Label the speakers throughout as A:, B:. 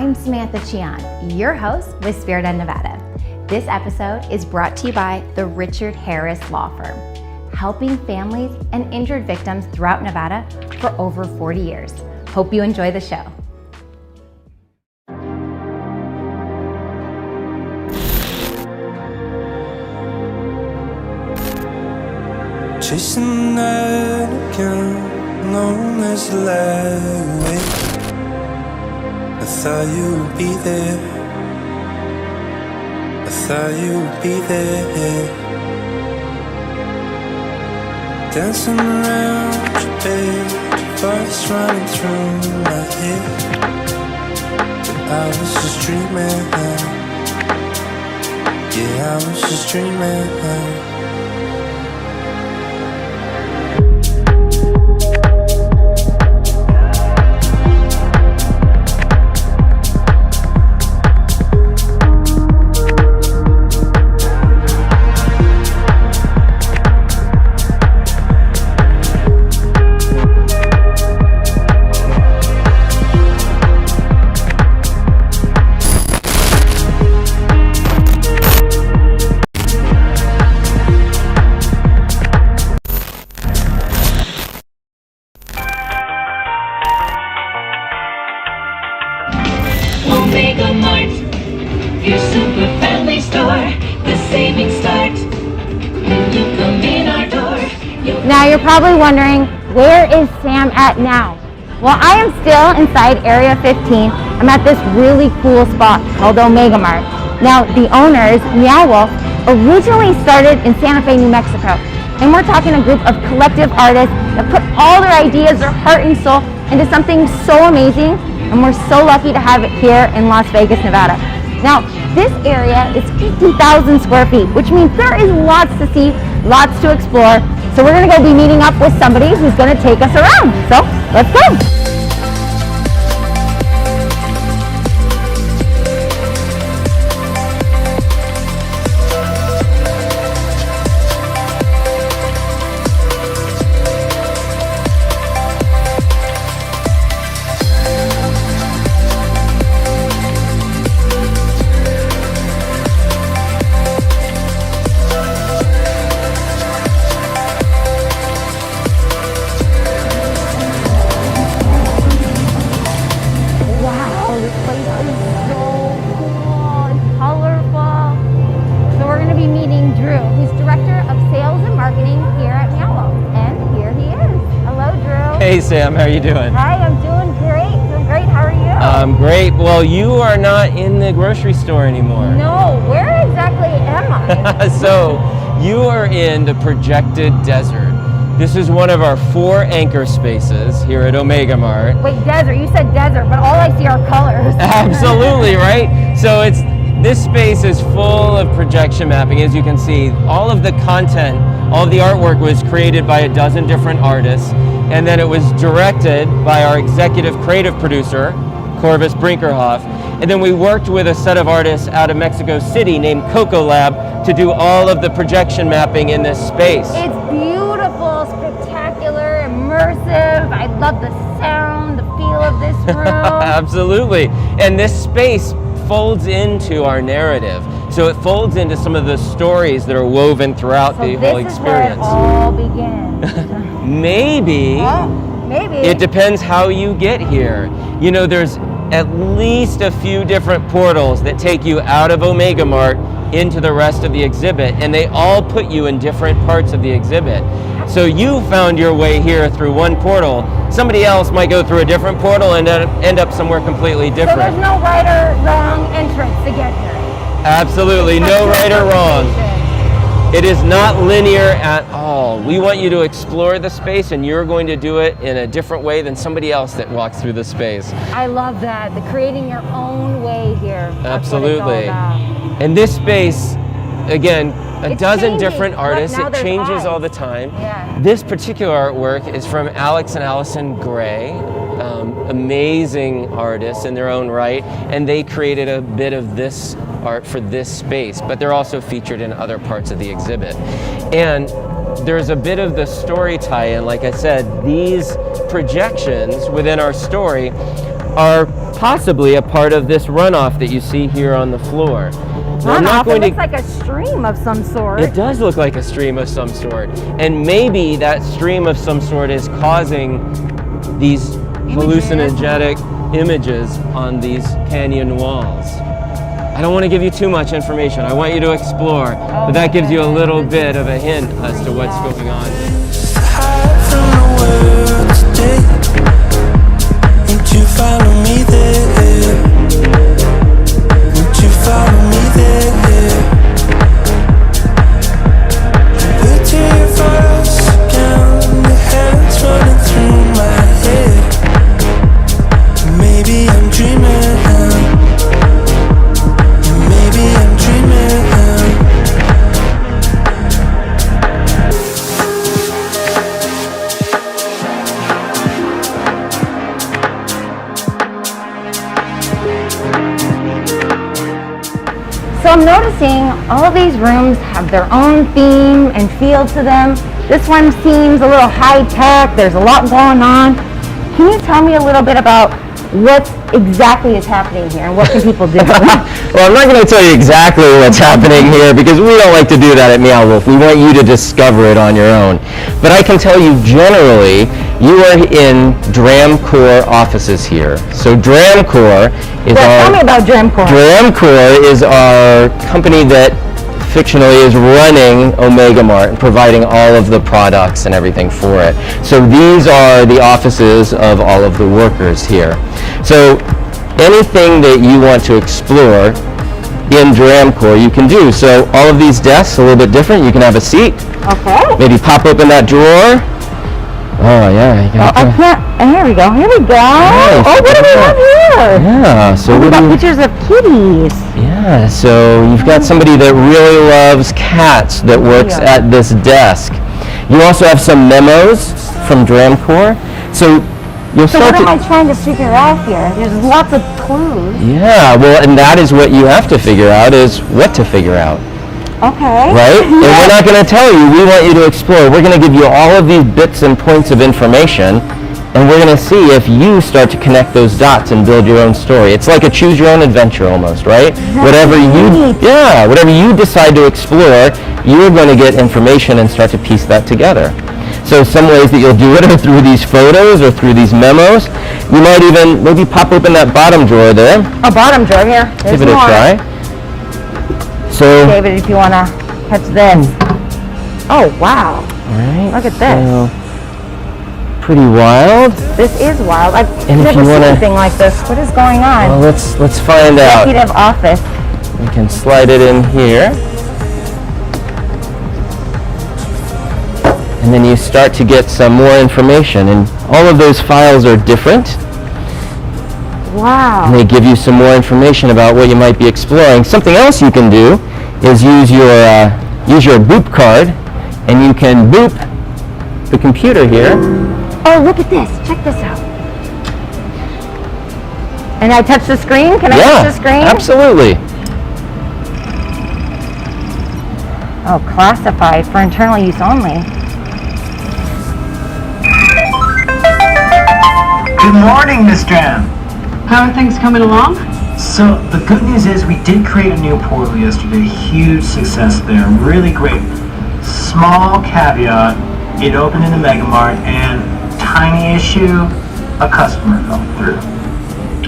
A: I'm Samantha Chian, your host with Spirit of Nevada. This episode is brought to you by the Richard Harris Law Firm, helping families and injured victims throughout Nevada for over 40 years. Hope you enjoy the show.
B: Chasing that again, known as the light. I thought you would be there. I thought you would be there. Dancing around your bed, your voice running through my head. But I was just dreaming. Yeah, I was just dreaming.
C: Omega Mart, your super family store. The savings start when you come in our door.
A: Now you're probably wondering, where is Sam at now? Well, I am still inside Area 15. I'm at this really cool spot called Omega Mart. Now the owners, Meow Wolf, originally started in Santa Fe, New Mexico. And we're talking a group of collective artists that put all their ideas, their heart and soul into something so amazing. And we're so lucky to have it here in Las Vegas, Nevada. Now, this area is 50,000 square feet, which means there is lots to see, lots to explore. So we're gonna go be meeting up with somebody who's gonna take us around. So, let's go.
D: Hey Sam, how are you doing?
A: Hi, I'm doing great. How are you?
D: I'm great. Well, you are not in the grocery store anymore.
A: No, where exactly am I?
D: So, you are in the projected desert. This is one of our 4 anchor spaces here at Omega Mart.
A: Wait, desert, you said desert, but all I see are colors.
D: Absolutely, right? So this space is full of projection mapping. As you can see, all of the content, all of the artwork was created by a dozen different artists. And then it was directed by our executive creative producer, Corvus Brinkerhoff. And then we worked with a set of artists out of Mexico City named Coco Lab to do all of the projection mapping in this space.
A: It's beautiful, spectacular, immersive. I love the sound, the feel of this room.
D: Absolutely. And this space folds into our narrative. So it folds into some of the stories that are woven throughout the whole experience.
A: This is where it all begins.
D: Maybe.
A: Well, maybe.
D: It depends how you get here. You know, there's at least a few different portals that take you out of Omega Mart into the rest of the exhibit, and they all put you in different parts of the exhibit. So you found your way here through one portal. Somebody else might go through a different portal and end up somewhere completely different.
A: So there's no right or wrong entrance to get here?
D: Absolutely, no right or wrong. It is not linear at all. We want you to explore the space, and you're going to do it in a different way than somebody else that walks through the space.
A: I love that, the creating your own way here. That's
D: Absolutely.
A: what it's all about.
D: And this space, again, a dozen different artists.
A: Now
D: It changes all the time.
A: Yeah.
D: This particular artwork is from Alex and Allison Gray, amazing artists in their own right, and they created a bit of this art for this space, but they're also featured in other parts of the exhibit. And there's a bit of the story tie-in. Like I said, these projections within our story are possibly a part of this runoff that you see here on the floor. Now, I'm not
A: Runoff, it
D: going
A: looks like a stream of some sort.
D: It does look like a stream of some sort. And maybe that stream of some sort is causing these hallucinogenic images on these canyon walls. I don't want to give you too much information. I want you to explore, but that gives you a little bit of a hint as to what's going on.
B: Hide from the world today. Won't you follow me there? Won't you follow me there? Put your voice down, your hands running through my head. Maybe I'm dreaming now. Maybe I'm dreaming now.
A: So I'm noticing all of these rooms have their own theme and feel to them. This one seems a little high tech. There's a lot going on. Can you tell me a little bit about what exactly is happening here and what can people do?
D: Well, I'm not going to tell you exactly what's happening here because we don't like to do that at Meow Wolf. We want you to discover it on your own. But I can tell you generally, you are in Dramcore offices here. So Dramcore is
A: Tell me about Dramcore.
D: Dramcore is our company that fictionally is running Omega Mart and providing all of the products and everything for it. So these are the offices of all of the workers here. So anything that you want to explore in Dramcore you can do. So all of these desks a little bit different. You can have a seat.
A: Okay.
D: Maybe pop open that drawer. Oh yeah. You got
A: I can't. Here we go. Here we go.
D: Nice.
A: Oh, what do we have here?
D: Yeah. So
A: We
D: what do
A: got
D: you?
A: pictures of kitties.
D: Yeah, so you've got somebody that really loves cats that works
A: Yeah.
D: at this desk. You also have some memos from Dramcore. So you'll
A: So
D: start
A: what am I
D: to...
A: trying to figure out here? There's lots of clues.
D: Yeah, well, and that is what you have to figure out, is what to figure out,
A: Okay.
D: right? And we're not going to tell you, we want you to explore. We're going to give you all of these bits and points of information, and we're going to see if you start to connect those dots and build your own story. It's like a choose your own adventure almost, right? Whatever you decide to explore, you're going to get information and start to piece that together. So some ways that you'll do it are through these photos or through these memos. You might even maybe pop open that bottom drawer there.
A: A bottom drawer here. There's
D: Give it
A: more.
D: a try. So,
A: David, if you want to catch this. Oh, wow.
D: all right.
A: Look at this.
D: So, pretty wild.
A: This is wild. I've
D: And if
A: never
D: you
A: seen
D: wanna-
A: anything like this. What is going on?
D: Well, let's find out.
A: Executive office.
D: We can slide it in here. And then you start to get some more information, and all of those files are different, and
A: Wow.
D: they give you some more information about what you might be exploring. Something else you can do is use your boop card, and you can boop the computer here.
A: Oh, look at this. Check this out. And I touch the screen? Can I touch the screen?
D: Absolutely.
A: Oh, classified for internal use only.
E: Good morning, Miss Dram.
F: How are things coming along?
E: So the good news is we did create a new portal yesterday. Huge success there. Really great. Small caveat, it opened in the Mega Mart, and tiny issue, a customer fell through.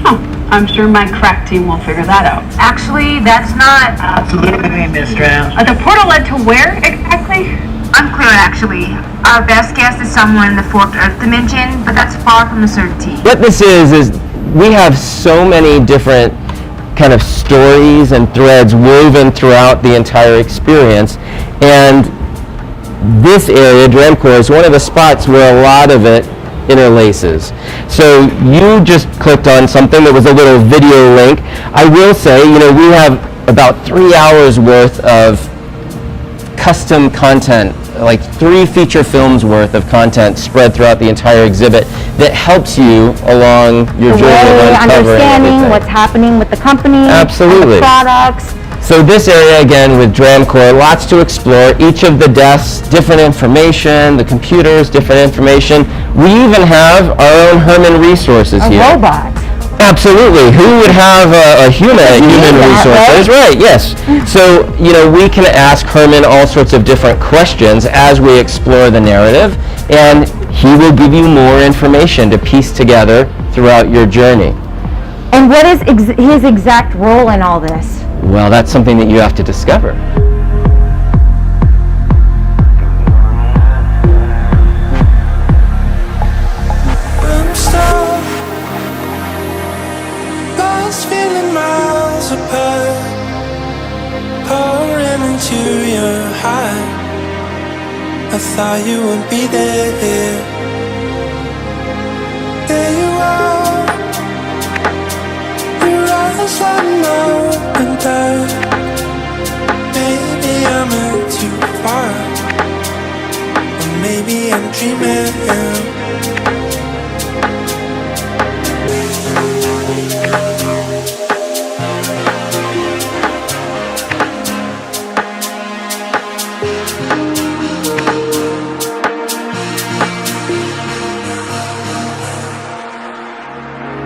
F: Oh, I'm sure my crack team will figure that out.
G: Actually, that's not
E: Absolutely, Miss Dram.
F: The portal led to where exactly?
G: unclear, actually. Our best guess is somewhere in the Forked Earth dimension, but that's far from the certainty.
D: What this is we have so many different kind of stories and threads woven throughout the entire experience, and this area, Dramcore, is one of the spots where a lot of it interlaces. So you just clicked on something that was a little video link. I will say, we have about 3 hours worth of custom content, like 3 feature films worth of content spread throughout the entire exhibit that helps you along your journey of uncovering
A: Understanding
D: everything.
A: what's happening with the company,
D: Absolutely.
A: and the products.
D: So this area, again, with Dramcore, lots to explore. Each of the desks, different information, the computers, different information. We even have our own Herman resources
A: A
D: here.
A: robot.
D: Absolutely. Who would have a human resources? Right, yes. So, we can ask Herman all sorts of different questions as we explore the narrative, and he will give you more information to piece together throughout your journey.
A: And what is his exact role in all this?
D: Well, that's something that you have to discover.
B: I'm still lost, feeling miles apart, pouring into your heart. I thought you would be there. There you are. Your eyes lighting up and dark. Maybe I'm in too far, or maybe I'm dreaming.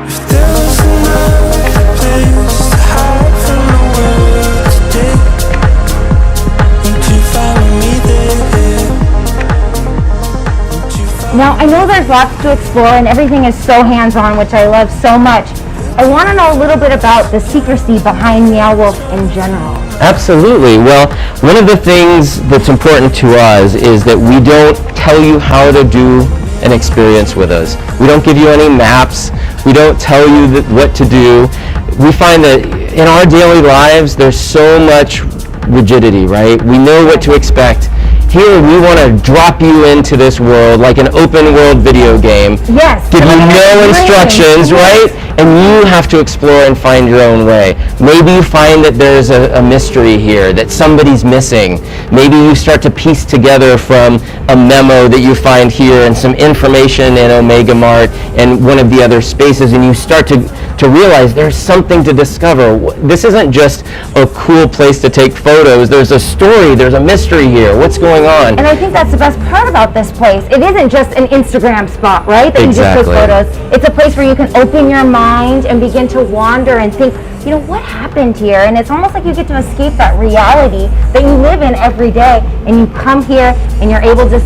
B: If there was another place to hide from the world today, won't you follow me there? Won't you follow
A: Now, I know there's lots to explore and everything is so hands-on, which I love so much. I want to know a little bit about the secrecy behind Meow Wolf in general.
D: Absolutely. Well, one of the things that's important to us is that we don't tell you how to do an experience with us. We don't give you any maps. We don't tell you what to do. We find that in our daily lives, there's so much rigidity, right? We know what to expect. Here, we want to drop you into this world like an open world video game.
A: Yes.
D: Give you no instructions, right? And you have to explore and find your own way. Maybe you find that there's a mystery here, that somebody's missing. Maybe you start to piece together from a memo that you find here and some information in Omega Mart and one of the other spaces, and you start to realize there's something to discover. This isn't just a cool place to take photos. There's a story, there's a mystery here. What's going on?
A: And I think that's the best part about this place. It isn't just an Instagram spot, right? That
D: Exactly.
A: you just post photos. It's a place where you can open your mind and begin to wander and think, what happened here? And it's almost like you get to escape that reality that you live in every day, and you come here and you're able to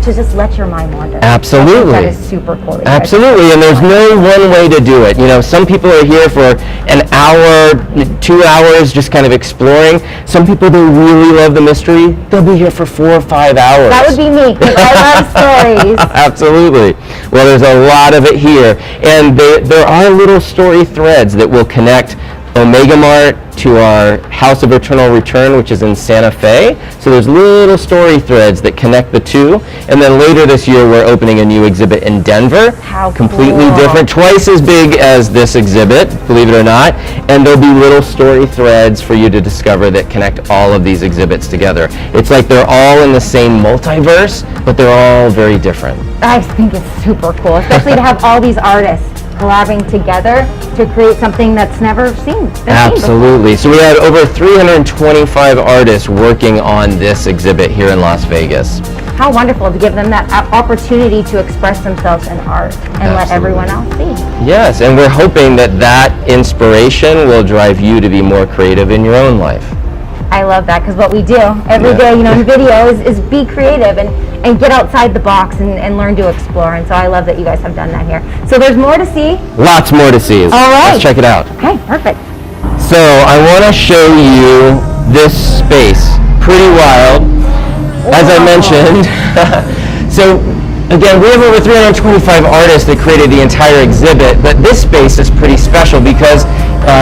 A: just let your mind wander.
D: Absolutely.
A: I think that is super cool. that you guys
D: Absolutely, and there's no one way to do it. Some people are here for an hour, 2 hours, just kind of exploring. Some people, they really love the mystery. They'll be here for 4 or 5 hours.
A: That would be me, because I love stories.
D: Absolutely. Well, there's a lot of it here, and there are little story threads that will connect Omega Mart to our House of Eternal Return, which is in Santa Fe. So there's little story threads that connect the two. And then later this year, we're opening a new exhibit in Denver.
A: How
D: completely
A: cool.
D: different, twice as big as this exhibit, believe it or not. And there'll be little story threads for you to discover that connect all of these exhibits together. It's like they're all in the same multiverse, but they're all very different.
A: I think it's super cool, especially to have all these artists collabing together to create something that's never seen.
D: Absolutely. So we had over 325 artists working on this exhibit here in Las Vegas.
A: How wonderful to give them that opportunity to express themselves in art and let everyone else see.
D: Yes, and we're hoping that that inspiration will drive you to be more creative in your own life.
A: I love that, because what we do every day, in video is be creative and get outside the box and learn to explore. And so I love that you guys have done that here. So there's more to see.
D: Lots more to see.
A: All right.
D: Let's check it out.
A: Okay, perfect.
D: So I want to show you this space. Pretty wild, as I mentioned. So again, we have over 325 artists that created the entire exhibit, but this space is pretty special because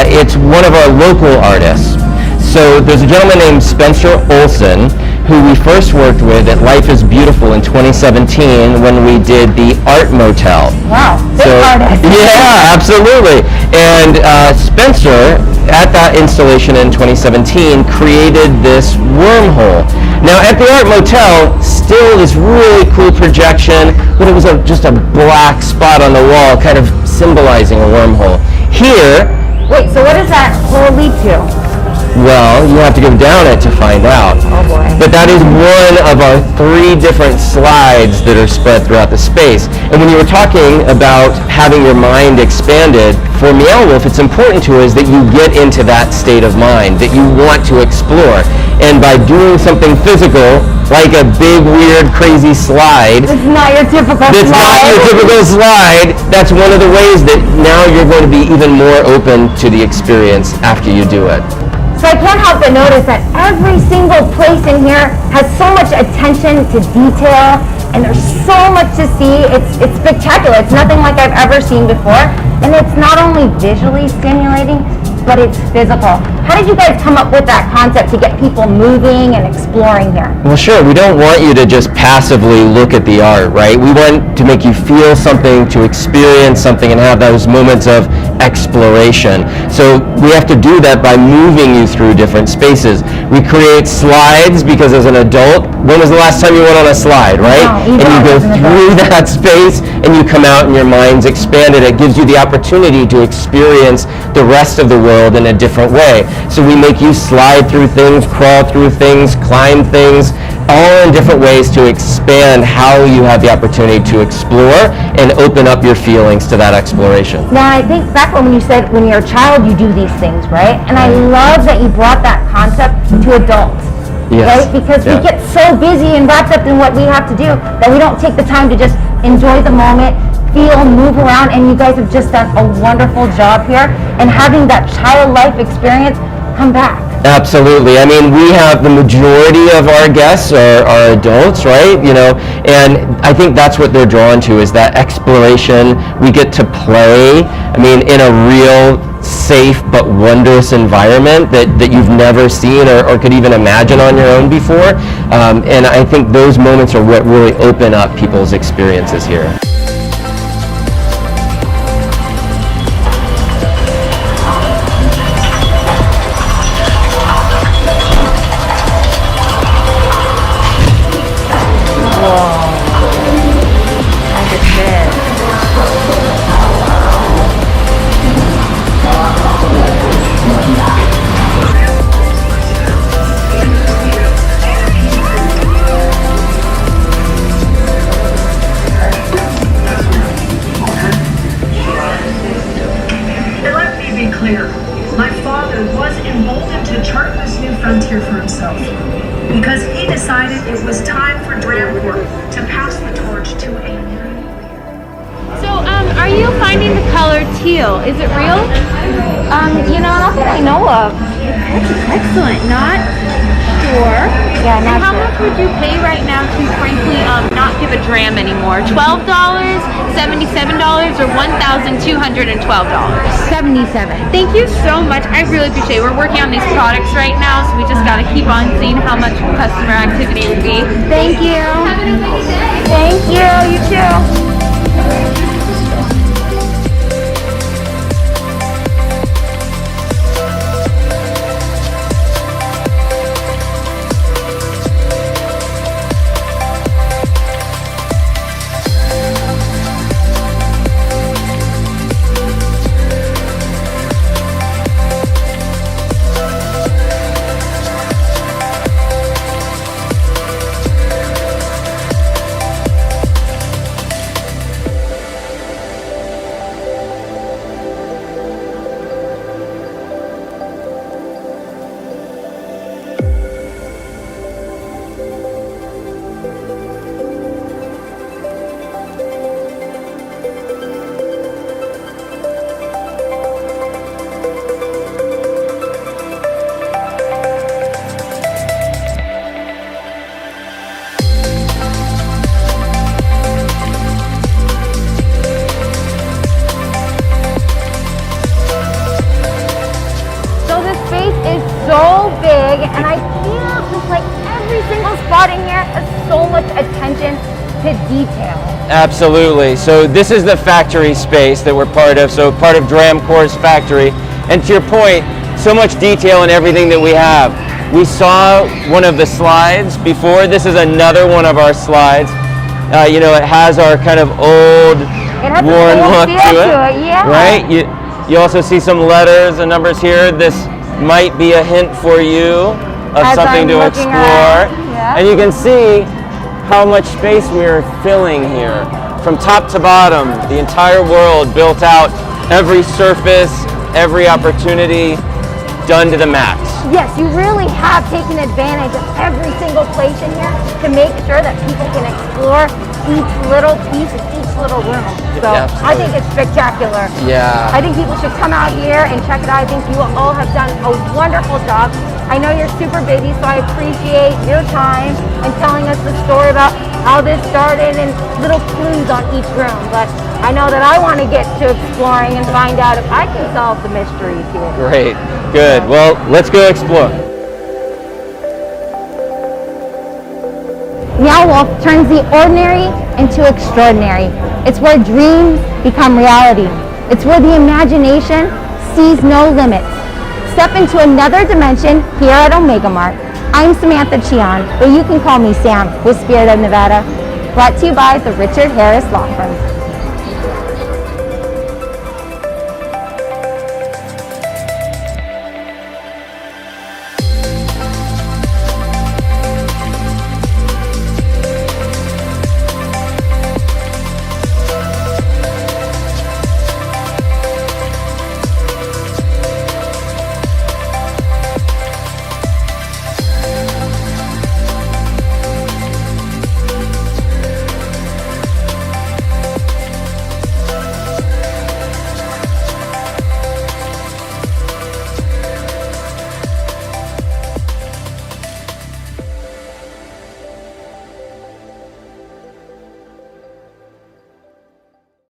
D: it's one of our local artists. So there's a gentleman named Spencer Olson who we first worked with at Life is Beautiful in 2017 when we did the Art Motel.
A: Wow, big artist.
D: Yeah, absolutely. And Spencer, at that installation in 2017, created this wormhole. Now at the Art Motel, still this really cool projection, but it was just a black spot on the wall, kind of symbolizing a wormhole. Here,
A: Wait, so what does that hole lead to?
D: Well, you have to go down it to find out.
A: Oh boy.
D: But that is one of our 3 different slides that are spread throughout the space. And when you were talking about having your mind expanded, for Meow Wolf, it's important to us that you get into that state of mind, that you want to explore. And by doing something physical, like a big, weird, crazy slide,
A: It's not your typical
D: that's not
A: slide.
D: your typical slide, that's one of the ways that now you're going to be even more open to the experience after you do it.
A: So I can't help but notice that every single place in here has so much attention to detail, and there's so much to see. It's spectacular. It's nothing like I've ever seen before, and it's not only visually stimulating, but it's physical. How did you guys come up with that concept to get people moving and exploring here?
D: Well, sure, we don't want you to just passively look at the art, right? We want to make you feel something, to experience something, and have those moments of exploration. So we have to do that by moving you through different spaces. We create slides because as an adult, when was the last time you went on a slide, right?
A: No,
D: and you go through that space and you come out and your mind's expanded. It gives you the opportunity to experience the rest of the world in a different way. So we make you slide through things, crawl through things, climb things, all in different ways to expand how you have the opportunity to explore and open up your feelings to that exploration.
A: Now I think back when you said when you're a child you do these things, right? And I love that you brought that concept to adults.
D: Yes.
A: Right? Because we get so busy and wrapped up in what we have to do that we don't take the time to just enjoy the moment, feel, move around, and you guys have just done a wonderful job here. And having that child life experience, come back.
D: Absolutely. I mean, we have the majority of our guests are adults, right? You know, and I think that's what they're drawn to is that exploration. We get to play, I mean, in a real safe but wondrous environment that you've never seen or could even imagine on your own before. And I think those moments are what really open up people's experiences here.
H: My father was emboldened to chart this new frontier for himself because he decided it was time for Dramcorp to pass the torch to a new leader.
I: So, are you finding the color teal? Is it real?
A: You know, not that I know of.
I: Excellent. Not sure.
A: Yeah,
I: And
A: not
I: how
A: sure.
I: much would you pay right now to frankly not give a dram anymore? $12, $77, or $1,212?
A: 77.
I: Thank you so much. I really appreciate it. We're working on these products right now, so we just got to keep on seeing how much customer activity will be.
A: Thank you.
I: Have an amazing day.
A: Thank you. You too. So big, and I feel just like every single spot in here has so much attention to detail.
D: Absolutely. So this is the factory space that we're part of, so part of Dramcorp's factory. And to your point, so much detail in everything that we have. We saw one of the slides before. This is another one of our slides. You know, it has our kind of old, worn look to it.
A: Yeah.
D: Right? You also see some letters and numbers here. This might be a hint for you of
A: As
D: something
A: I'm
D: to
A: looking
D: explore.
A: around, yeah.
D: And you can see how much space we are filling here. From top to bottom, the entire world built out, every surface, every opportunity, done to the max.
A: Yes, you really have taken advantage of every single place in here to make sure that people can explore each little piece and each little room. So
D: Yeah,
A: I think it's spectacular.
D: Yeah.
A: I think people should come out here and check it out. I think you all have done a wonderful job. I know you're super busy, so I appreciate your time and telling us the story about how this started and little clues on each room. But I know that I want to get to exploring and find out if I can solve the mysteries here.
D: Great, good. Well, let's go explore.
A: Meow Wolf turns the ordinary into extraordinary. It's where dreams become reality. It's where the imagination sees no limits. Step into another dimension here at Omega Mart. I'm Samantha Chion, but you can call me Sam with Spirit of Nevada. Brought to you by the Richard Harris Law Firm.